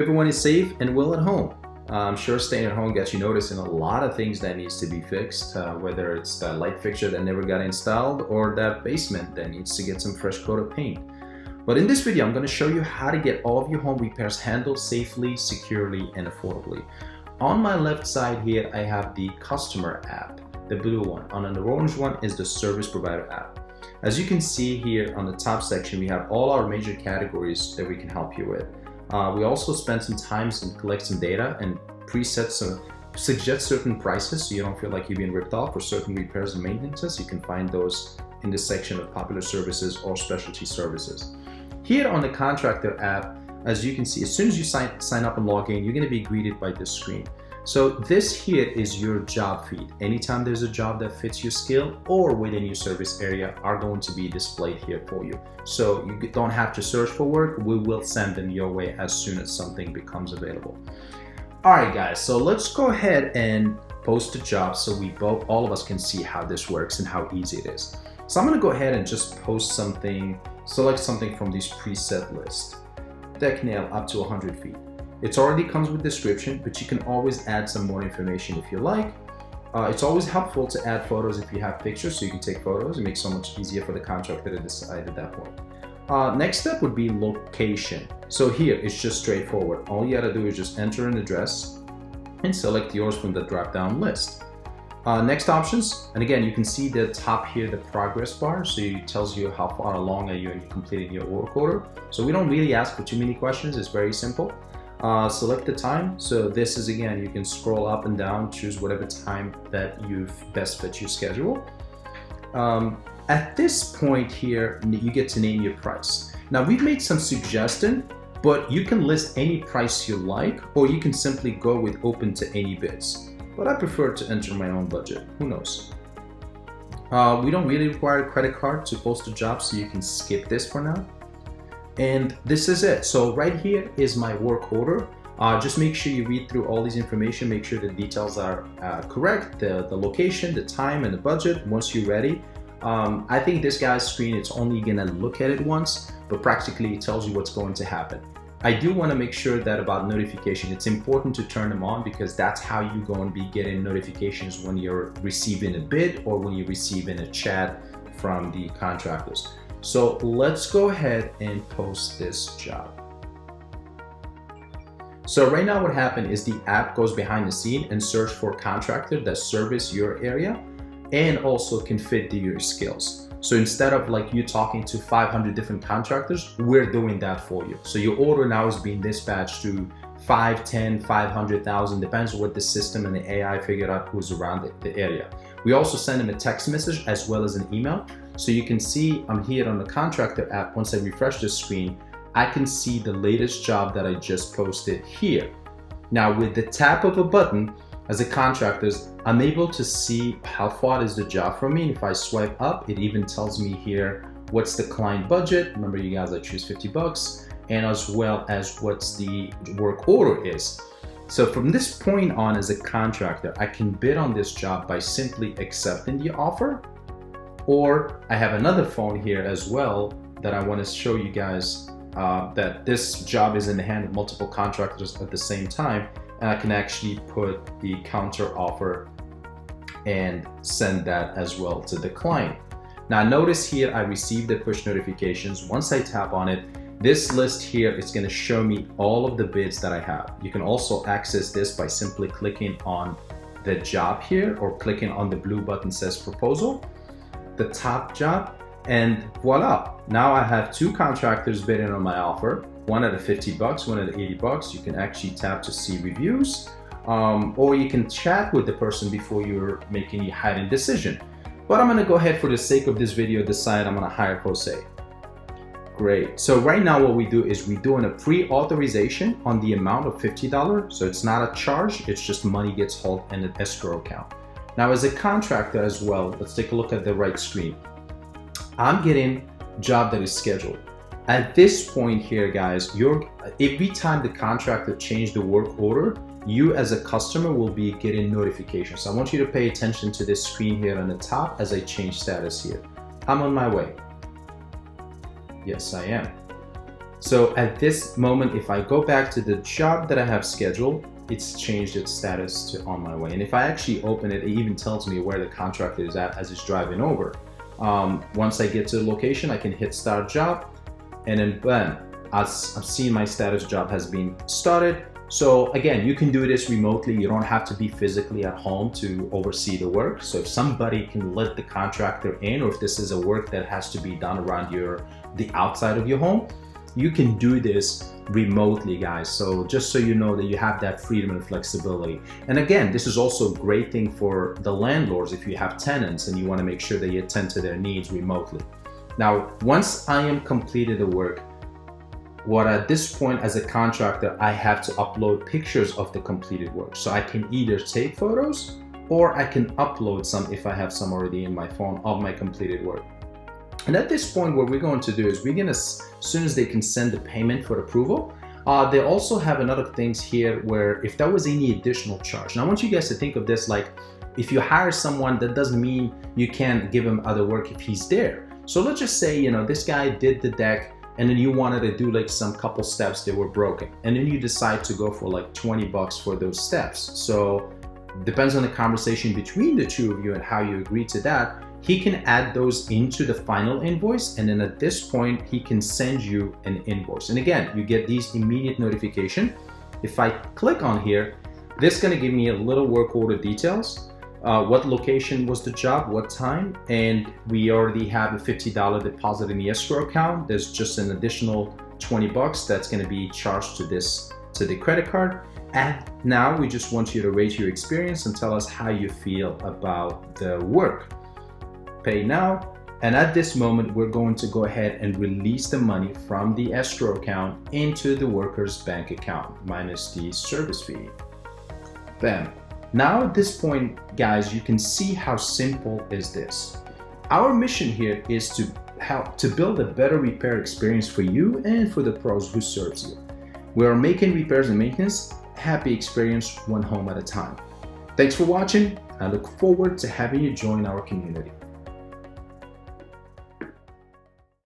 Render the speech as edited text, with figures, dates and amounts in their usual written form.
Everyone is safe and well at home. I'm sure staying at home gets you noticing a lot of things that needs to be fixed, whether it's that light fixture that never got installed or that basement that needs to get some fresh coat of paint. But in this video, I'm going to show you how to get all of your home repairs handled safely, securely, and affordably. On my left side here, I have the customer app, the blue one. On the orange one is the service provider app. As you can see here on the top section, we have all our major categories that we can help you with. We also spend some time and collect some data and suggest certain prices so you don't feel like you're being ripped off for certain repairs and maintenances. You can find those in the section of popular services or specialty services. Here on the contractor app, as you can see, as soon as you sign up and log in, you're going to be greeted by this screen. So this here is your job feed. Anytime there's a job that fits your skill or within your service area are going to be displayed here for you. So you don't have to search for work. We will send them your way as soon as something becomes available. All right, guys, so let's go ahead and post a job so all of us can see how this works and how easy it is. So I'm going to go ahead and just post something, select something from this preset list. Deck nail up to 100 feet. It already comes with description, but you can always add some more information if you like. It's always helpful to add photos if you have pictures, so you can take photos. It makes it so much easier for the contractor to decide at that point. Next step would be location. So here it's just straightforward. All you gotta do is just enter an address and select yours from the drop-down list. Next options, and again, you can see the top here, the progress bar, so it tells you how far along are you in completing your work order. So we don't really ask for too many questions. It's very simple. Select the time. So this is, again, you can scroll up and down, choose whatever time that best fit your schedule. At this point here, you get to name your price. Now we've made some suggestion, but you can list any price you like, or you can simply go with open to any bids. But I prefer to enter my own budget. Who knows? We don't really require a credit card to post a job, so you can skip this for now. And this is it. So right here is my work order. Just make sure you read through all these information, make sure the details are correct, the location, the time, and the budget. Once you're ready, I think this guy's screen, it's only gonna look at it once, but practically it tells you what's going to happen. I do wanna make sure that about notification, it's important to turn them on because that's how you're going to be getting notifications when you're receiving a bid or when you're receiving a chat from the contractors. So let's go ahead and post this job. So right now what happened is the app goes behind the scene and search for contractor that service your area and also can fit to your skills. So instead of like you talking to 500 different contractors, we're doing that for you. So your order now is being dispatched to 5, 10, 500,000, depends on what the system and the AI figured out who's around the area. We also send them a text message as well as an email. So you can see I'm here on the contractor app. Once I refresh the screen, I can see the latest job that I just posted here. Now with the tap of a button, as a contractor, I'm able to see how far is the job from me. If I swipe up, it even tells me here what's the client budget. Remember you guys, I choose 50 bucks, and as well as what's the work order is. So from this point on as a contractor, I can bid on this job by simply accepting the offer. Or I have another phone here as well that I want to show you guys that this job is in the hand of multiple contractors at the same time. And I can actually put the counter offer and send that as well to the client. Now notice here I received the push notifications. Once I tap on it, this list here is going to show me all of the bids that I have. You can also access this by simply clicking on the job here or clicking on the blue button says proposal, the top job, and voila. Now I have two contractors bidding on my offer, one at 50 bucks, one at 80 bucks. You can actually tap to see reviews, or you can chat with the person before you're making a hiring decision. But I'm gonna go ahead for the sake of this video, decide I'm gonna hire Jose. Great. So right now what we do is we're doing a pre-authorization on the amount of $50. So it's not a charge, it's just money gets held in an escrow account. Now as a contractor as well, let's take a look at the right screen. I'm getting a job that is scheduled. At this point here, guys, every time the contractor changes the work order, you as a customer will be getting notifications. So I want you to pay attention to this screen here on the top as I change status here. I'm on my way. Yes, I am. So at this moment, if I go back to the job that I have scheduled, it's changed its status to on my way. And if I actually open it, it even tells me where the contractor is at as it's driving over. Once I get to the location, I can hit start job, and then bam, I've seen my status job has been started. So again, you can do this remotely. You don't have to be physically at home to oversee the work. So if somebody can let the contractor in, or if this is a work that has to be done around the outside of your home, you can do this remotely, guys. So just so you know that you have that freedom and flexibility. And again, this is also a great thing for the landlords if you have tenants and you want to make sure that you attend to their needs remotely. Now, once I am completed the work, what at this point as a contractor, I have to upload pictures of the completed work. So I can either take photos or I can upload some if I have some already in my phone of my completed work. And at this point, what we're going to do is as soon as they can send the payment for approval, they also have another things here where if there was any additional charge. Now I want you guys to think of this like, if you hire someone, that doesn't mean you can't give him other work if he's there. So let's just say, this guy did the deck, and then you wanted to do like some couple steps that were broken, and then you decide to go for like $20 for those steps. So depends on the conversation between the two of you and how you agree to that. He can add those into the final invoice, and then at this point he can send you an invoice. And again, you get these immediate notification. If I click on here, this is going to give me a little work order details, what location was the job, what time, and we already have a $50 deposit in the escrow account. There's just an additional $20 that's going to be charged to the credit card. And now we just want you to rate your experience and tell us how you feel about the work. Pay now, and at this moment we're going to go ahead and release the money from the escrow account into the worker's bank account minus the service fee. Bam. Now at this point, guys, you can see how simple is this. Our mission here is to help to build a better repair experience for you and for the pros who serves you. We are making repairs and maintenance happy experience one home at a time. Thanks for watching. I look forward to having you join our community.